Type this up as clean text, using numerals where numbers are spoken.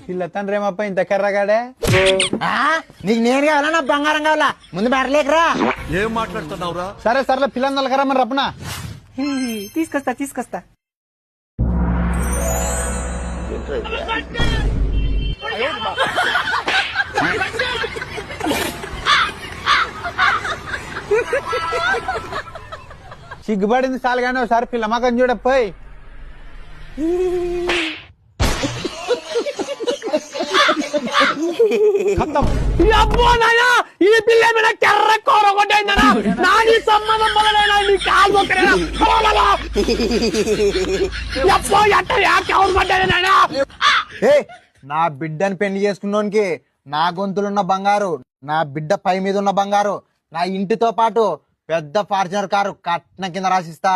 పిల్ల తండ్రి ఏమప్ప ఇంత కర్రగాడే. నీకు నేను కావాలా నా బంగారం కావాలా? ముందు బెరలేకరా. ఏం మాట్లాడుతున్నావురా? సరే సర్లే పిల్లని నలకరమ్మని రప్పనా. తీసుకొస్తా. సిగ్గుపడింది చాలుగానే ఒకసారి పిల్ల మకం చూడపోయి. ఈ పిల్ల మీద కర్ర కూరగొట్టైందనా? నాని సంబంధం మొదలైనా నీ కాలు మొక్కలేనా? నా బిడ్డని పెళ్లి చేసుకున్నోనికి నా గొంతులున్న బంగారు, నా బిడ్డ పై మీద ఉన్న బంగారు, నా ఇంటితో పాటు పెద్ద ఫార్చునర్ కారు కట్నం కింద రాసిస్తా.